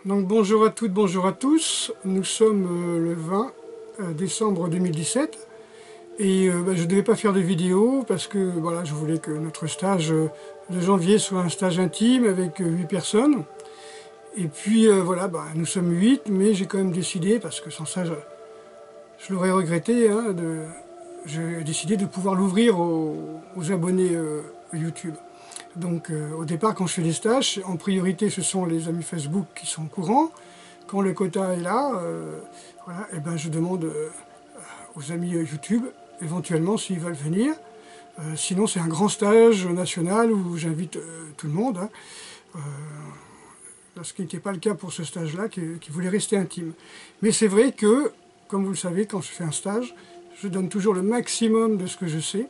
Donc bonjour à toutes, bonjour à tous. Nous sommes le 20 décembre 2017 et je ne devais pas faire de vidéo parce que voilà, je voulais que notre stage de janvier soit un stage intime avec 8 personnes. Et puis voilà, nous sommes 8, mais j'ai quand même décidé, parce que sans ça je l'aurais regretté, hein, j'ai décidé de pouvoir l'ouvrir aux abonnés YouTube. Donc au départ, quand je fais des stages, en priorité ce sont les amis Facebook qui sont au courant. Quand le quota est là, voilà, et je demande aux amis YouTube, éventuellement s'ils veulent venir. Sinon c'est un grand stage national où j'invite tout le monde, hein, ce qui n'était pas le cas pour ce stage-là, qui voulait rester intime. Mais c'est vrai que, comme vous le savez, quand je fais un stage, je donne toujours le maximum de ce que je sais,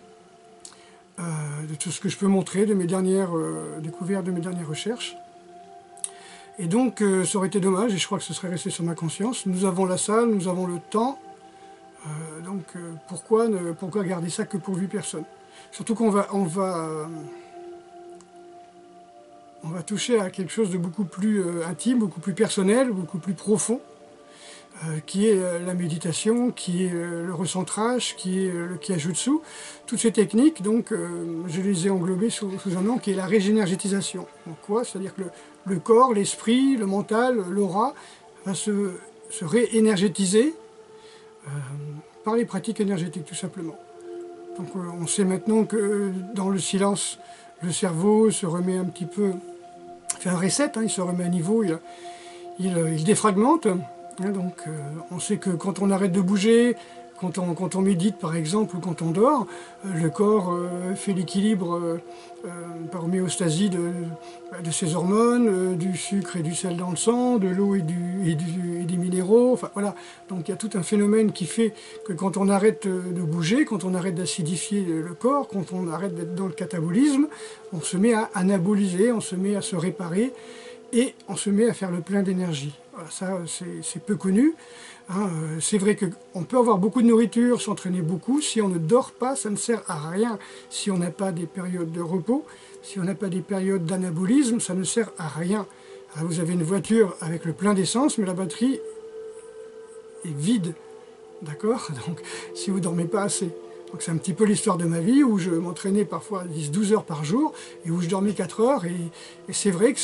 de tout ce que je peux montrer, de mes dernières découvertes, de mes dernières recherches. Et donc ça aurait été dommage, et je crois que ce serait resté sur ma conscience. Nous avons la salle, nous avons le temps, donc pourquoi garder ça que pour 8 personnes? Surtout qu'on on va toucher à quelque chose de beaucoup plus intime, beaucoup plus personnel, beaucoup plus profond, qui est la méditation, qui est le recentrage, qui est le Kyajutsu. Toutes ces techniques, donc, je les ai englobées sous un nom qui est la régénergétisation. Donc quoi? C'est-à-dire que le corps, l'esprit, le mental, l'aura va se réénergétiser par les pratiques énergétiques, tout simplement. Donc on sait maintenant que dans le silence, le cerveau se remet un petit peu, fait un reset, hein, il se remet à niveau, il défragmente. Donc on sait que quand on arrête de bouger, quand on médite par exemple, ou quand on dort, le corps fait l'équilibre par homéostasie de ses hormones, du sucre et du sel dans le sang, de l'eau et des minéraux, enfin voilà. Donc il y a tout un phénomène qui fait que quand on arrête de bouger, quand on arrête d'acidifier le corps, quand on arrête d'être dans le catabolisme, on se met à anaboliser, on se met à se réparer, et on se met à faire le plein d'énergie. Voilà, ça c'est peu connu. Hein. C'est vrai qu'on peut avoir beaucoup de nourriture, s'entraîner beaucoup. Si on ne dort pas, ça ne sert à rien. Si on n'a pas des périodes de repos, si on n'a pas des périodes d'anabolisme, ça ne sert à rien. Alors, vous avez une voiture avec le plein d'essence, mais la batterie est vide. D'accord? Donc si vous ne dormez pas assez. Donc c'est un petit peu l'histoire de ma vie, où je m'entraînais parfois 10-12 heures par jour, et où je dormais 4 heures, et c'est vrai que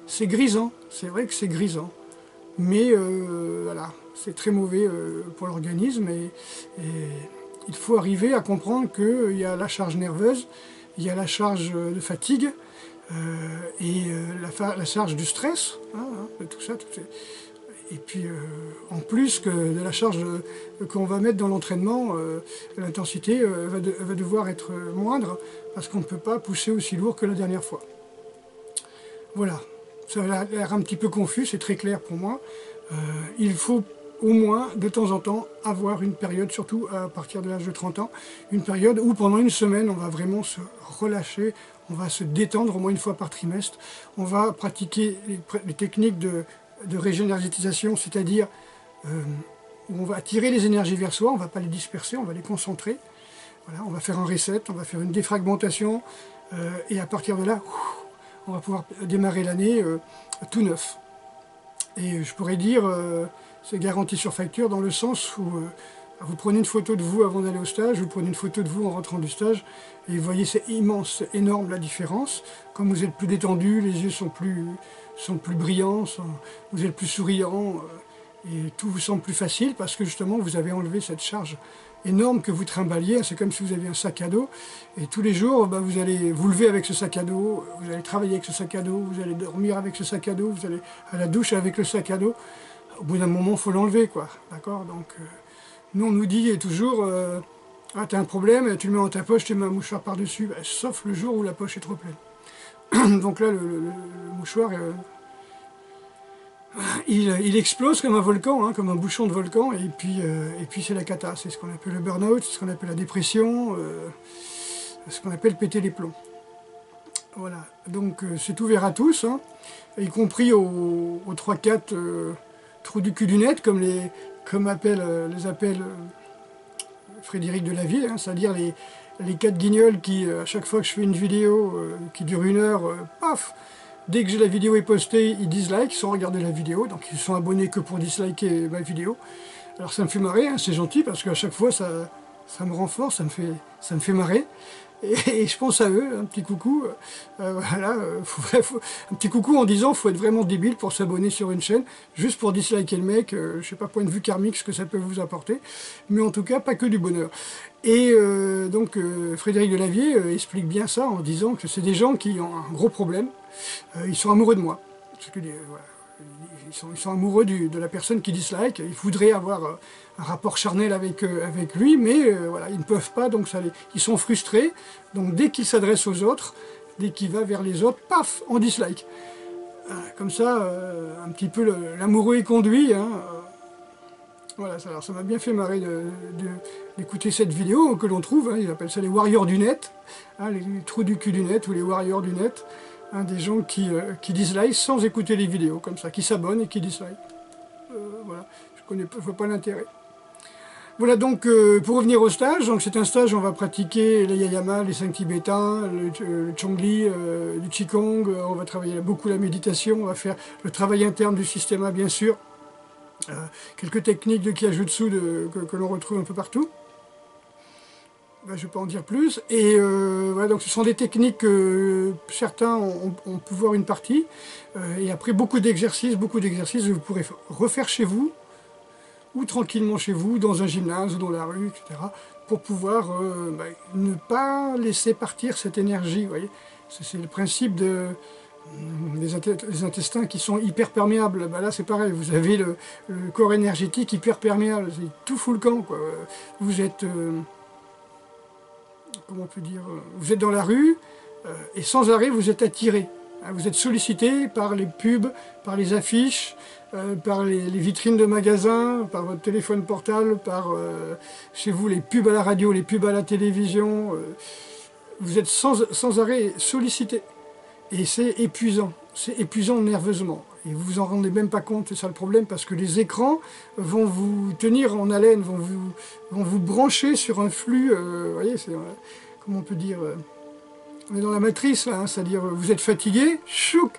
c'est grisant, c'est vrai que c'est grisant. Mais voilà, c'est très mauvais pour l'organisme, et il faut arriver à comprendre qu'il y a la charge nerveuse, il y a la charge de fatigue, et la charge du stress, hein, de tout ça. Et puis en plus que de la charge qu'on va mettre dans l'entraînement, l'intensité va devoir être moindre, parce qu'on ne peut pas pousser aussi lourd que la dernière fois. Voilà. Ça a l'air un petit peu confus, c'est très clair pour moi. Il faut au moins, de temps en temps, avoir une période, surtout à partir de l'âge de 30 ans, une période où pendant une semaine, on va vraiment se relâcher, on va se détendre au moins une fois par trimestre, on va pratiquer les techniques de régénérisation, c'est-à-dire où on va attirer les énergies vers soi, on ne va pas les disperser, on va les concentrer. Voilà, on va faire un reset, on va faire une défragmentation, et à partir de là, on va pouvoir démarrer l'année tout neuf. Et je pourrais dire, c'est garanti sur facture, dans le sens où vous prenez une photo de vous avant d'aller au stage, vous prenez une photo de vous en rentrant du stage, et vous voyez, c'est immense, c'est énorme la différence. Comme vous êtes plus détendu, les yeux sont plus brillants, vous êtes plus souriant, et tout vous semble plus facile, parce que justement vous avez enlevé cette charge énorme que vous trimbaliez. C'est comme si vous aviez un sac à dos, et tous les jours vous allez vous lever avec ce sac à dos, vous allez travailler avec ce sac à dos, vous allez dormir avec ce sac à dos, vous allez à la douche avec le sac à dos. Au bout d'un moment, il faut l'enlever, quoi. D'accord? Donc nous on nous dit toujours ah, t'as un problème, tu le mets dans ta poche, tu mets un mouchoir par-dessus, sauf le jour où la poche est trop pleine. Donc là le mouchoir il explose comme un volcan, hein, comme un bouchon de volcan, et puis c'est la cata. C'est ce qu'on appelle le burn-out, c'est ce qu'on appelle la dépression, ce qu'on appelle péter les plombs. Voilà, donc c'est ouvert à tous, hein, y compris aux 3-4 trous du cul du net, comme les appelle Frédéric Delavier, hein, c'est-à-dire les 4 guignols qui, à chaque fois que je fais une vidéo qui dure 1 heure, paf, Dès que la vidéo est postée, ils dislike sans regarder la vidéo, donc ils sont abonnés que pour disliker ma vidéo. Alors ça me fait marrer, hein, c'est gentil parce qu'à chaque fois ça me renforce, ça me fait marrer. Et je pense à eux, un petit coucou, voilà, un petit coucou en disant faut être vraiment débile pour s'abonner sur une chaîne, juste pour disliker le mec, je sais pas point de vue karmique ce que ça peut vous apporter, mais en tout cas pas que du bonheur. Et donc Frédéric Delavier explique bien ça en disant que c'est des gens qui ont un gros problème, ils sont amoureux de moi. Parce que, voilà, ils sont amoureux de la personne qui dislike, ils voudraient avoir un rapport charnel avec lui, mais voilà, ils ne peuvent pas, donc ils sont frustrés. Donc dès qu'il s'adresse aux autres, dès qu'il va vers les autres, paf, on dislike. Comme ça, un petit peu l'amoureux est conduit. Hein, voilà, alors ça m'a bien fait marrer d'écouter cette vidéo que l'on trouve, hein, ils appellent ça les warriors du net, hein, les trous du cul du net ou les warriors du net. Des gens qui dislike sans écouter les vidéos, comme ça, qui s'abonnent et qui dislike. Voilà, je vois pas l'intérêt. Voilà donc, pour revenir au stage, donc c'est un stage où on va pratiquer les yayama, les 5 tibétains, le chongli, du qigong, on va travailler beaucoup la méditation, on va faire le travail interne du système, bien sûr, quelques techniques de Kyajutsu que l'on retrouve un peu partout. Ben, je ne vais pas en dire plus. Et voilà, donc ce sont des techniques que certains ont pu voir une partie. Et après, beaucoup d'exercices que vous pourrez refaire chez vous, ou tranquillement chez vous, dans un gymnase, ou dans la rue, etc. Pour pouvoir ne pas laisser partir cette énergie. Vous voyez, c'est le principe des intestins qui sont hyper perméables. Ben là, c'est pareil, vous avez le corps énergétique hyper perméable. C'est tout fout le camp, quoi. Vous êtes... comment on peut dire, vous êtes dans la rue et sans arrêt vous êtes attiré. Vous êtes sollicité par les pubs, par les affiches, par les vitrines de magasins, par votre téléphone portable, par chez vous les pubs à la radio, les pubs à la télévision. Vous êtes sans arrêt sollicité. Et c'est épuisant nerveusement. Et vous vous en rendez même pas compte, c'est ça le problème, parce que les écrans vont vous tenir en haleine, vont vous brancher sur un flux, vous voyez, comment on peut dire, on est dans la matrice, là, hein, c'est-à-dire vous êtes fatigué, chouk,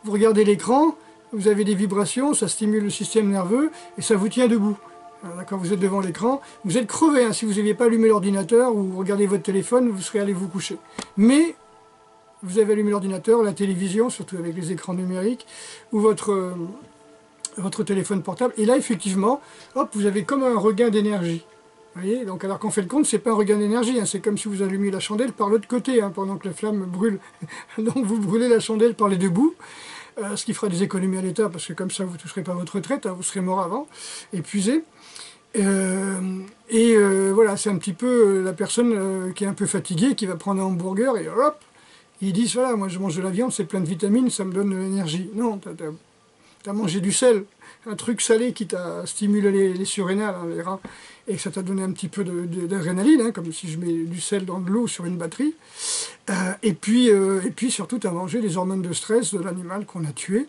vous regardez l'écran, vous avez des vibrations, ça stimule le système nerveux, et ça vous tient debout. D'accord, vous êtes devant l'écran, vous êtes crevé, hein, si vous n'aviez pas allumé l'ordinateur ou vous regardez votre téléphone, vous serez allé vous coucher. Mais vous avez allumé l'ordinateur, la télévision, surtout avec les écrans numériques, ou votre téléphone portable, et là, effectivement, hop, vous avez comme un regain d'énergie. Vous voyez, donc alors qu'on fait le compte, c'est pas un regain d'énergie, hein, c'est comme si vous allumiez la chandelle par l'autre côté, hein, pendant que la flamme brûle. Donc vous brûlez la chandelle par les deux bouts, ce qui fera des économies à l'État, parce que comme ça, vous ne toucherez pas votre retraite, hein, vous serez mort avant, épuisé. Voilà, c'est un petit peu la personne qui est un peu fatiguée, qui va prendre un hamburger, et hop, ils disent, voilà, moi je mange de la viande, c'est plein de vitamines, ça me donne de l'énergie. Non, t'as mangé du sel, un truc salé qui t'a stimulé les surrénales, hein, les reins, et que ça t'a donné un petit peu d'adrénaline, hein, comme si je mets du sel dans de l'eau sur une batterie. Et puis surtout, t'as mangé les hormones de stress de l'animal qu'on a tué,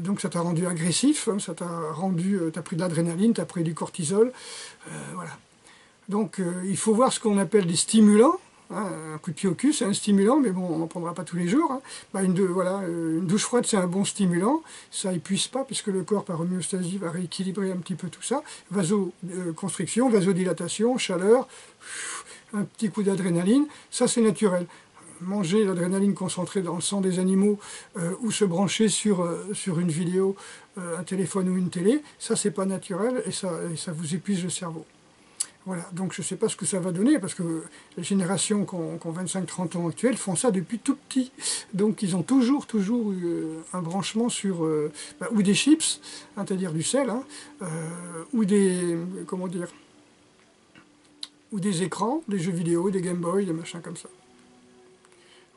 donc ça t'a rendu agressif, hein, ça t'a pris de l'adrénaline, t'as pris du cortisol, voilà. Donc il faut voir ce qu'on appelle des stimulants. Hein, un coup de pied au cul, c'est un stimulant, mais bon, on n'en prendra pas tous les jours. Hein. Une douche froide, c'est un bon stimulant. Ça épuise pas, puisque le corps, par homéostasie, va rééquilibrer un petit peu tout ça. Vasoconstriction, vasodilatation, chaleur, un petit coup d'adrénaline, ça c'est naturel. Manger l'adrénaline concentrée dans le sang des animaux ou se brancher sur une vidéo, un téléphone ou une télé, ça c'est pas naturel et ça vous épuise le cerveau. Voilà, donc je ne sais pas ce que ça va donner, parce que les générations qui ont 25-30 ans actuelles font ça depuis tout petit. Donc ils ont toujours eu un branchement sur ou des chips, hein, c'est-à-dire du sel, hein, ou des écrans, des jeux vidéo, des Game Boy, des machins comme ça.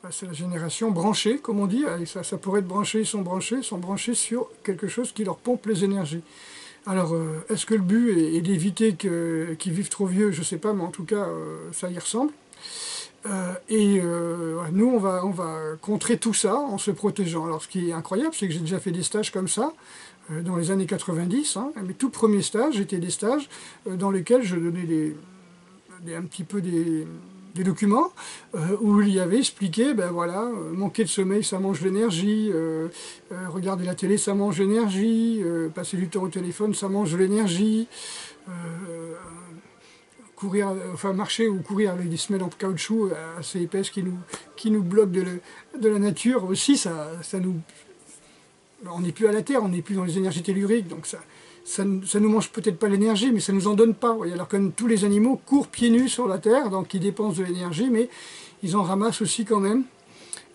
Voilà, c'est la génération branchée, comme on dit, et ça pourrait être branché, ils sont branchés sur quelque chose qui leur pompe les énergies. Alors, est-ce que le but est d'éviter qu'ils vivent trop vieux? Je ne sais pas, mais en tout cas, ça y ressemble. Nous, on va contrer tout ça en se protégeant. Alors, ce qui est incroyable, c'est que j'ai déjà fait des stages comme ça, dans les années 90. Hein, mes tout premiers stages étaient des stages dans lesquels je donnais un petit peu des des documents où il y avait expliqué, ben voilà, manquer de sommeil ça mange l'énergie, regarder la télé ça mange l'énergie, passer du temps au téléphone ça mange de l'énergie, courir, enfin marcher ou courir avec des semelles en caoutchouc assez épaisses qui nous bloquent de la nature aussi, ça nous... On n'est plus à la Terre, on n'est plus dans les énergies telluriques, donc ça nous mange peut-être pas l'énergie, mais ça nous en donne pas. Voyez. Alors que tous les animaux courent pieds nus sur la Terre, donc ils dépensent de l'énergie, mais ils en ramassent aussi quand même.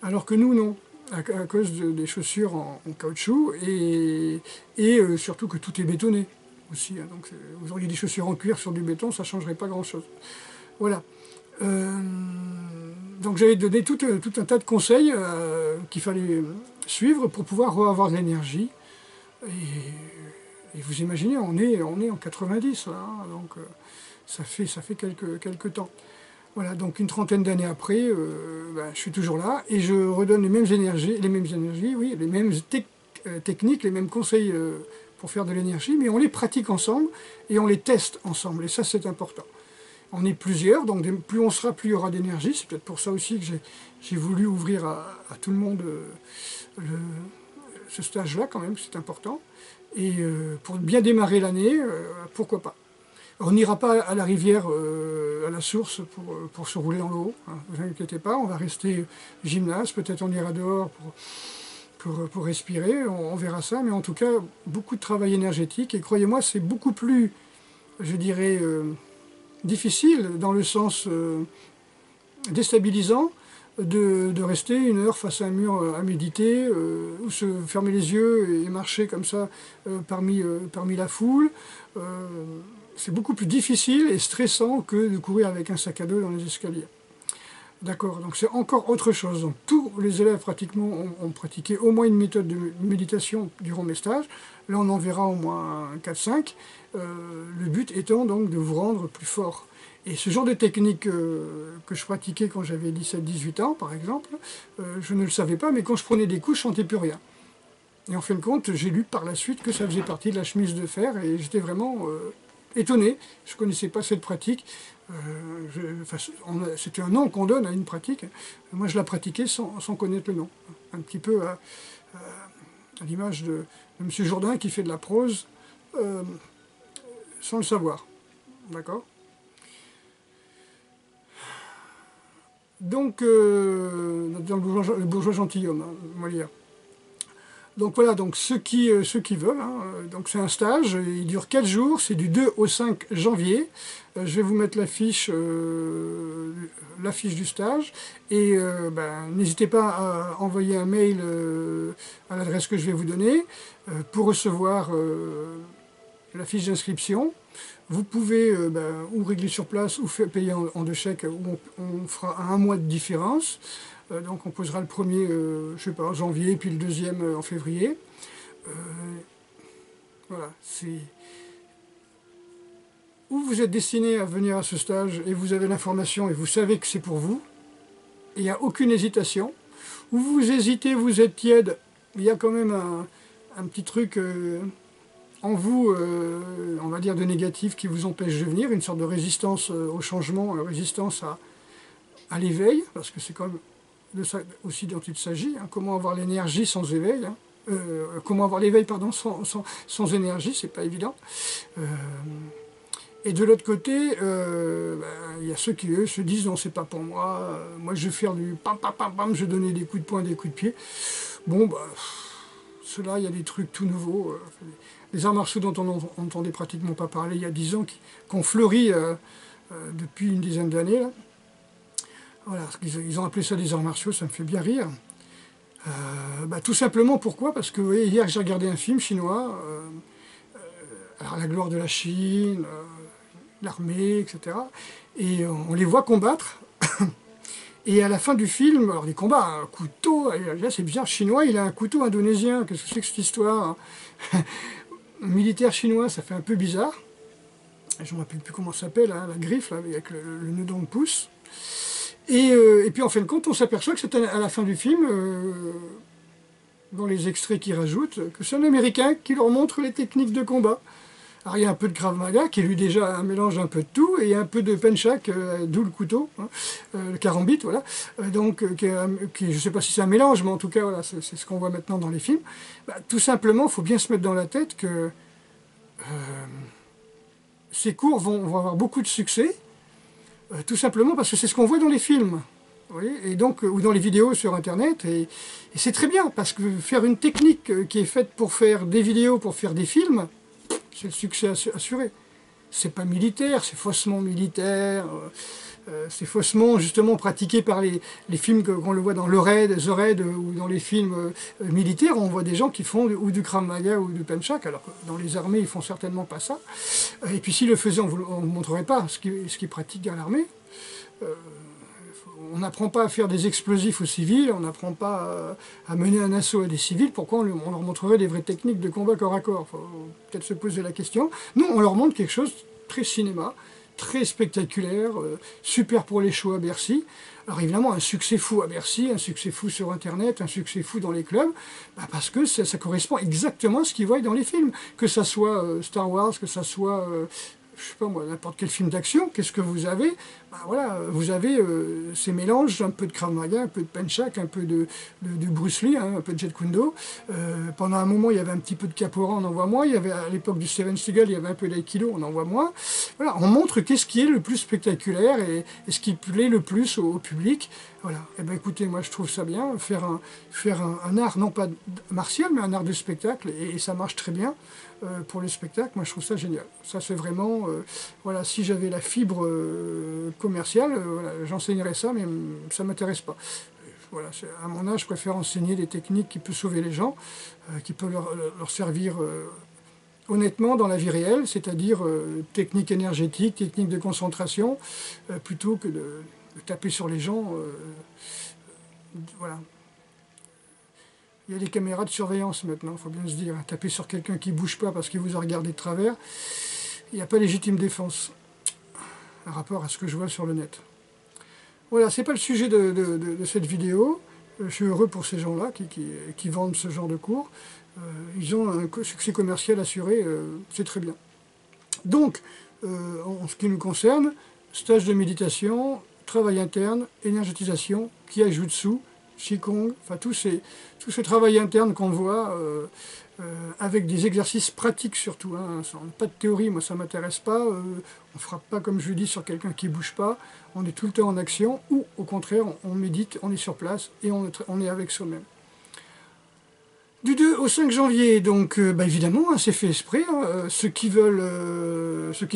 Alors que nous, non, à cause des chaussures en caoutchouc, et surtout que tout est bétonné aussi. Hein. Donc vous auriez des chaussures en cuir sur du béton, ça ne changerait pas grand-chose. Voilà. Donc j'avais donné tout un tas de conseils qu'il fallait suivre pour pouvoir avoir de l'énergie. Et vous imaginez, on est en 90 là, hein, donc ça fait quelques temps. Voilà, donc une trentaine d'années après, ben, je suis toujours là et je redonne les mêmes énergies, oui, les mêmes techniques, les mêmes conseils pour faire de l'énergie, mais on les pratique ensemble et on les teste ensemble, et ça c'est important. On est plusieurs, donc plus on sera, plus il y aura d'énergie. C'est peut-être pour ça aussi que j'ai voulu ouvrir à tout le monde ce stage-là quand même, c'est important. Et pour bien démarrer l'année, pourquoi pas. On n'ira pas à la rivière, à la source pour se rouler dans l'eau, hein, ne vous inquiétez pas, on va rester gymnase, peut-être on ira dehors pour respirer, on verra ça, mais en tout cas, beaucoup de travail énergétique, et croyez-moi, c'est beaucoup plus, je dirais, difficile, dans le sens déstabilisant, de rester une heure face à un mur à méditer, ou se fermer les yeux et marcher comme ça parmi la foule. C'est beaucoup plus difficile et stressant que de courir avec un sac à dos dans les escaliers. D'accord, donc c'est encore autre chose. Donc, tous les élèves pratiquement ont pratiqué au moins une méthode de méditation durant mes stages. Là on en verra au moins 4-5. Le but étant donc de vous rendre plus fort. Et ce genre de technique que je pratiquais quand j'avais 17-18 ans, par exemple, je ne le savais pas, mais quand je prenais des coups, je ne sentais plus rien. Et en fin de compte, j'ai lu par la suite que ça faisait partie de la chemise de fer, et j'étais vraiment étonné. Je ne connaissais pas cette pratique. C'était un nom qu'on donne à une pratique. Moi, je la pratiquais sans connaître le nom. Un petit peu à l'image de M. Jourdain qui fait de la prose sans le savoir. D'accord ? Donc, dans le bourgeois gentilhomme, hein, Molière. Donc voilà, donc ceux qui veulent, hein, donc c'est un stage, il dure 4 jours, c'est du 2 au 5 janvier. Je vais vous mettre l'affiche du stage, et n'hésitez pas à envoyer un mail à l'adresse que je vais vous donner pour recevoir la fiche d'inscription. Vous pouvez ou régler sur place ou payer en 2 chèques, où on fera 1 mois de différence. Donc on posera le premier, je sais pas, en janvier, puis le deuxième en février. Voilà, c'est... Ou vous êtes destiné à venir à ce stage et vous avez l'information et vous savez que c'est pour vous, il n'y a aucune hésitation. Ou vous hésitez, vous êtes tiède, il y a quand même un petit truc en vous, on va dire de négatif, qui vous empêche de venir, une sorte de résistance au changement, résistance à l'éveil, parce que c'est quand même de ça aussi dont il s'agit, hein, comment avoir l'énergie sans éveil, hein, comment avoir l'éveil pardon, sans énergie, c'est pas évident. Et de l'autre côté, y a ceux qui eux se disent non, c'est pas pour moi, moi je vais faire du pam pam pam pam, je vais donner des coups de poing, des coups de pied. Bon, ceux-là, il y a des trucs tout nouveaux. Les arts martiaux dont on n'entendait pratiquement pas parler il y a 10 ans, qui ont fleuri depuis une dizaine d'années. Voilà, ils ont appelé ça des arts martiaux, ça me fait bien rire. Tout simplement, pourquoi? Parce que vous voyez, hier j'ai regardé un film chinois, alors la gloire de la Chine, l'armée, etc. Et on les voit combattre. Et à la fin du film, alors les combats, un couteau, là c'est bizarre, chinois, il a un couteau indonésien, qu'est-ce que c'est que cette histoire? Un militaire chinois, ça fait un peu bizarre. Je ne me rappelle plus comment ça s'appelle, hein, la griffe, là, avec le nœud dans le pouce. Et puis en fin de compte, on s'aperçoit que c'est à la fin du film, dans les extraits qu'ils rajoutent, que c'est un Américain qui leur montre les techniques de combat. Alors il y a un peu de Krav Maga, qui est lui déjà un mélange d'un peu de tout, et un peu de Penchak, d'où le couteau, hein, le karambit, voilà. Je ne sais pas si c'est un mélange, mais en tout cas, voilà, c'est ce qu'on voit maintenant dans les films. Bah, tout simplement, il faut bien se mettre dans la tête que ces cours vont avoir beaucoup de succès, tout simplement parce que c'est ce qu'on voit dans les films. Oui, et donc, ou dans les vidéos sur Internet, et c'est très bien, parce que faire une technique qui est faite pour faire des vidéos, pour faire des films, c'est le succès assuré. C'est pas militaire, c'est faussement militaire, c'est faussement justement pratiqué par les films qu'on le voit dans The Raid ou dans les films militaires, on voit des gens qui font ou du Krav Maga ou du Penchak, alors que dans les armées ils font certainement pas ça. Et puis s'ils le faisaient, on ne vous montrerait pas ce qu'ils pratiquent dans l'armée. On n'apprend pas à faire des explosifs aux civils, on n'apprend pas à mener un assaut à des civils, pourquoi on leur montrerait des vraies techniques de combat corps à corps? Il faut peut-être se poser la question. Nous, on leur montre quelque chose de très cinéma, très spectaculaire, super pour les shows à Bercy. Alors évidemment, un succès fou à Bercy, un succès fou sur Internet, un succès fou dans les clubs, parce que ça correspond exactement à ce qu'ils voient dans les films. Que ça soit Star Wars, que ça soit... je sais pas moi, n'importe quel film d'action, qu'est-ce que vous avez? Voilà, vous avez ces mélanges, un peu de Krav Maga, un peu de Penchak, un peu de Bruce Lee, hein, un peu de Jeet Kune Do. Pendant un moment, il y avait un petit peu de Capoeira, on en voit moins. Il y avait, à l'époque du Steven Seagal, il y avait un peu d'Aikido, on en voit moins. Voilà, on montre qu'est-ce qui est le plus spectaculaire et ce qui plaît le plus au public. Voilà, et ben écoutez, moi je trouve ça bien, faire un art, non pas martial, mais un art de spectacle, et ça marche très bien. Pour le spectacle, moi je trouve ça génial. Ça c'est vraiment, voilà, si j'avais la fibre commerciale, voilà, j'enseignerais ça, mais ça ne m'intéresse pas. Voilà, à mon âge, je préfère enseigner des techniques qui peuvent sauver les gens, qui peuvent leur servir honnêtement dans la vie réelle, c'est-à-dire technique énergétique, technique de concentration, plutôt que de taper sur les gens. Voilà. Il y a des caméras de surveillance maintenant, il faut bien se dire. Taper sur quelqu'un qui ne bouge pas parce qu'il vous a regardé de travers, il n'y a pas légitime défense, par rapport à ce que je vois sur le net. Voilà, c'est pas le sujet de cette vidéo. Je suis heureux pour ces gens-là qui vendent ce genre de cours. Ils ont un succès commercial assuré, c'est très bien. Donc, en ce qui nous concerne, stage de méditation, travail interne, énergétisation, Kiai-Jutsu, Qigong, enfin tout ce travail interne qu'on voit avec des exercices pratiques surtout, hein, pas de théorie, moi ça ne m'intéresse pas, on ne frappe pas comme je dis sur quelqu'un qui ne bouge pas, on est tout le temps en action, ou au contraire on médite, on est sur place et on est avec soi-même. Du 2 au 5 janvier, donc évidemment, hein, c'est fait exprès, hein, ceux qui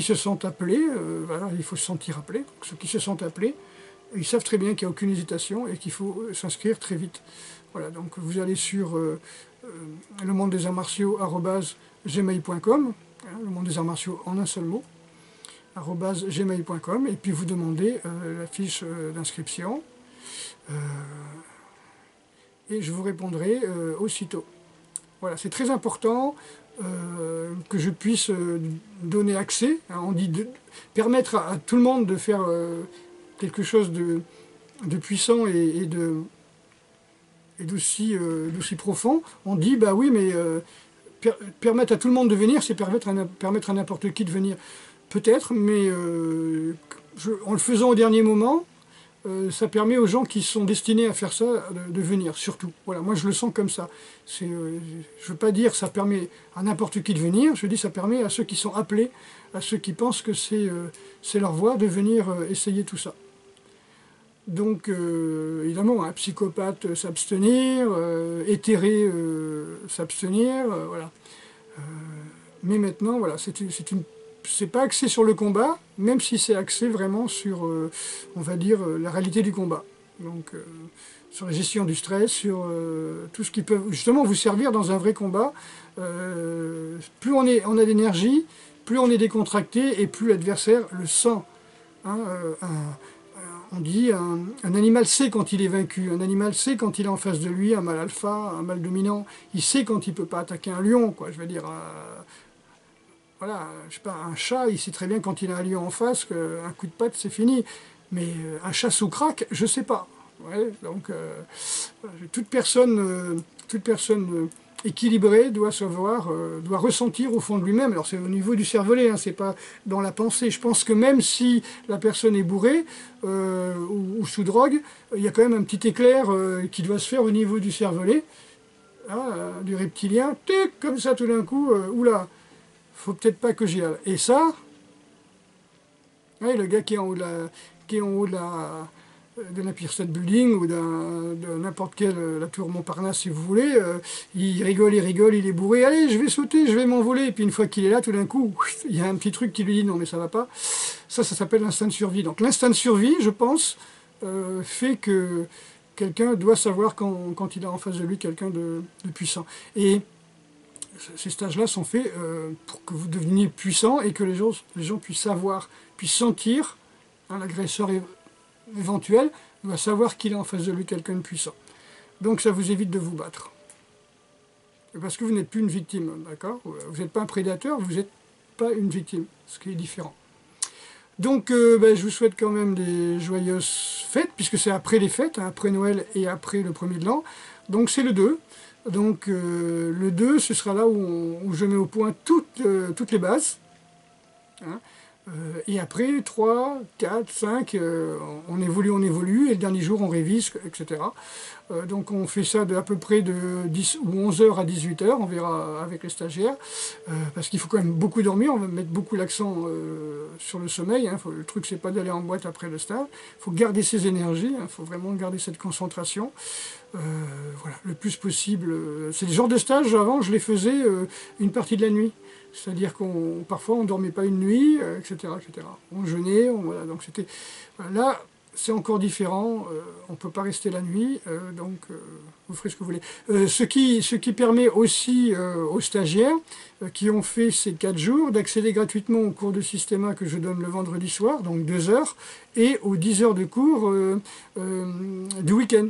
se sentent appelés, voilà, il faut se sentir appelé, donc ceux qui se sentent appelés, ils savent très bien qu'il n'y a aucune hésitation et qu'il faut s'inscrire très vite. Voilà, donc vous allez sur le monde des arts martiaux @gmail.com, hein, le monde des arts martiaux en un seul mot, @gmail.com, et puis vous demandez la fiche d'inscription et je vous répondrai aussitôt. Voilà, c'est très important que je puisse donner accès, hein, on dit permettre à tout le monde de faire quelque chose de puissant et d'aussi profond. On dit, bah oui, mais permettre à tout le monde de venir, c'est permettre à n'importe qui de venir. Peut-être, mais en le faisant au dernier moment, ça permet aux gens qui sont destinés à faire ça de venir, surtout. Voilà, moi je le sens comme ça. Je ne veux pas dire que ça permet à n'importe qui de venir, je dis que ça permet à ceux qui sont appelés, à ceux qui pensent que c'est leur voie de venir essayer tout ça. Donc, évidemment, un psychopathe s'abstenir, éthéré s'abstenir, voilà. Mais maintenant, voilà, c'est pas axé sur le combat, même si c'est axé vraiment sur, on va dire, la réalité du combat. Donc, sur la gestion du stress, sur tout ce qui peut justement vous servir dans un vrai combat. Plus on a d'énergie, plus on est décontracté et plus l'adversaire le sent. Hein, on dit un animal sait quand il est vaincu, un animal sait quand il est en face de lui, un mâle alpha, un mâle dominant, il sait quand il ne peut pas attaquer un lion, quoi. Je veux dire, voilà, je sais pas, un chat, il sait très bien quand il a un lion en face qu'un coup de patte c'est fini, mais un chat sous craque, je sais pas. Ouais, donc voilà, toute personne équilibré doit savoir, doit ressentir au fond de lui-même. Alors c'est au niveau du cervelet, hein, c'est pas dans la pensée. Je pense que même si la personne est bourrée ou sous drogue, il y a quand même un petit éclair qui doit se faire au niveau du cervelet, hein, du reptilien, tic, comme ça tout d'un coup, oula, faut peut-être pas que j'y aille. Et ça, ouais, le gars qui est en haut de l'Empire State Building ou de n'importe quelle, la tour Montparnasse si vous voulez, il rigole, il est bourré, allez je vais sauter, je vais m'envoler, et puis une fois qu'il est là, tout d'un coup, il y a un petit truc qui lui dit non mais ça va pas, ça s'appelle l'instinct de survie. Donc l'instinct de survie, je pense, fait que quelqu'un doit savoir quand il a en face de lui quelqu'un de puissant. Et ces stages-là sont faits pour que vous deveniez puissant et que les gens puissent savoir, puissent sentir, hein, l'agresseur éventuel doit savoir qu'il a en face de lui quelqu'un de puissant. Donc ça vous évite de vous battre. Parce que vous n'êtes plus une victime, d'accord? Vous n'êtes pas un prédateur, vous n'êtes pas une victime, ce qui est différent. Donc je vous souhaite quand même des joyeuses fêtes, puisque c'est après les fêtes, hein, après Noël et après le 1er de l'an. Donc c'est le 2. Donc le 2, ce sera là où je mets au point toutes les bases. Hein. Et après, 3, 4, 5, on évolue, et le dernier jour on révise, etc. Donc on fait ça à peu près de 10 ou 11 heures à 18 heures, on verra avec les stagiaires, parce qu'il faut quand même beaucoup dormir, on va mettre beaucoup l'accent sur le sommeil, hein. Le truc c'est pas d'aller en boîte après le stage, il faut garder ses énergies, il faut vraiment garder cette concentration. Voilà, le plus possible. C'est le genre de stage, avant je les faisais une partie de la nuit. C'est-à-dire parfois on ne dormait pas une nuit, etc., etc. On jeûnait, voilà, donc c'était... Là, c'est encore différent, on ne peut pas rester la nuit, donc vous ferez ce que vous voulez. Ce qui permet aussi aux stagiaires qui ont fait ces 4 jours d'accéder gratuitement au cours de Systéma que je donne le vendredi soir, donc 2 heures, et aux 10 heures de cours du week-end.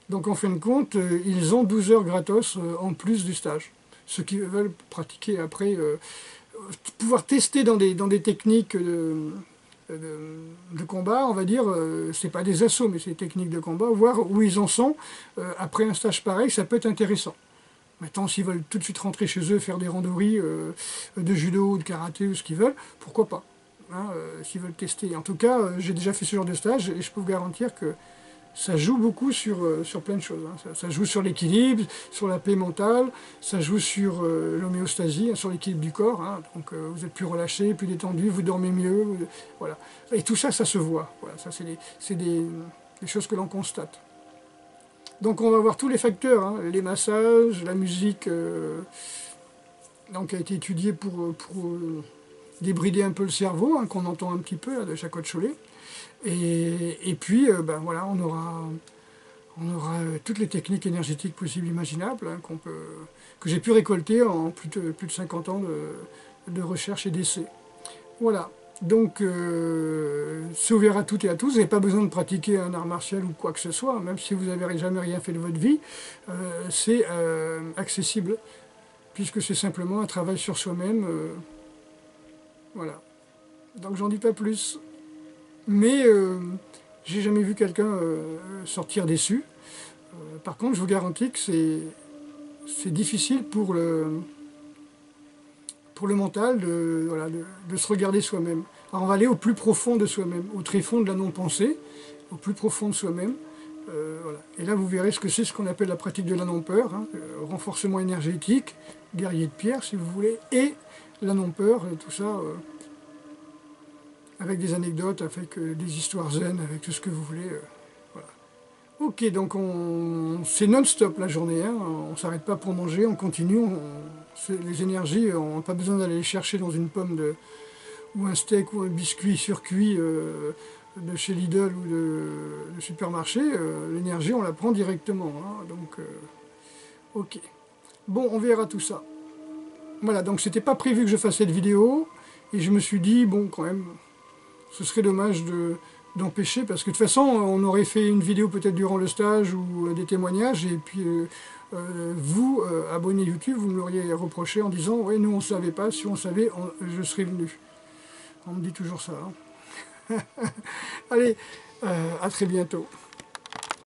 Donc en fin de compte, ils ont 12 heures gratos en plus du stage. Ceux qui veulent pratiquer après, pouvoir tester dans des techniques de combat, on va dire, c'est pas des assauts, mais c'est des techniques de combat, voir où ils en sont après un stage pareil, ça peut être intéressant. Maintenant, s'ils veulent tout de suite rentrer chez eux, faire des randonnées de judo, de karaté ou ce qu'ils veulent, pourquoi pas, hein, s'ils veulent tester. En tout cas, j'ai déjà fait ce genre de stage et je peux vous garantir que ça joue beaucoup sur plein de choses. Hein. Ça joue sur l'équilibre, sur la paix mentale, ça joue sur l'homéostasie, hein, sur l'équilibre du corps. Hein. Donc vous êtes plus relâché, plus détendu, vous dormez mieux. Voilà. Et tout ça, ça se voit. Voilà. Ça, c'est des choses que l'on constate. Donc on va voir tous les facteurs, hein, les massages, la musique, donc a été étudiée pour débrider un peu le cerveau, hein, qu'on entend un petit peu là, de Jacques Cholet. Et puis, voilà, on aura toutes les techniques énergétiques possibles, imaginables, hein, que j'ai pu récolter en plus de 50 ans de recherche et d'essai. Voilà, donc c'est ouvert à toutes et à tous, vous n'avez pas besoin de pratiquer un art martial ou quoi que ce soit, même si vous n'avez jamais rien fait de votre vie, c'est accessible, puisque c'est simplement un travail sur soi-même. Voilà, donc j'en dis pas plus. Mais j'ai jamais vu quelqu'un sortir déçu. Par contre, je vous garantis que c'est difficile pour le mental de se regarder soi-même. Alors on va aller au plus profond de soi-même, au tréfonds de la non-pensée, au plus profond de soi-même. Voilà. Et là, vous verrez ce que c'est, ce qu'on appelle la pratique de la non-peur, hein, renforcement énergétique, guerrier de pierre, si vous voulez, et la non-peur, tout ça... avec des anecdotes, avec des histoires zen, avec tout ce que vous voulez. Voilà. Ok, donc c'est non-stop la journée, hein, on ne s'arrête pas pour manger, on continue, les énergies, on n'a pas besoin d'aller les chercher dans une pomme ou un steak ou un biscuit surcuit de chez Lidl ou de supermarché, l'énergie on la prend directement, hein, donc ok. Bon, on verra tout ça. Voilà, donc c'était pas prévu que je fasse cette vidéo, et je me suis dit, bon, quand même, ce serait dommage d'empêcher, parce que de toute façon, on aurait fait une vidéo peut-être durant le stage ou des témoignages, et puis vous, abonnés YouTube, vous me l'auriez reproché en disant « Ouais, nous on ne savait pas, si on savait, je serais venu. » On me dit toujours ça. Hein. Allez, à très bientôt.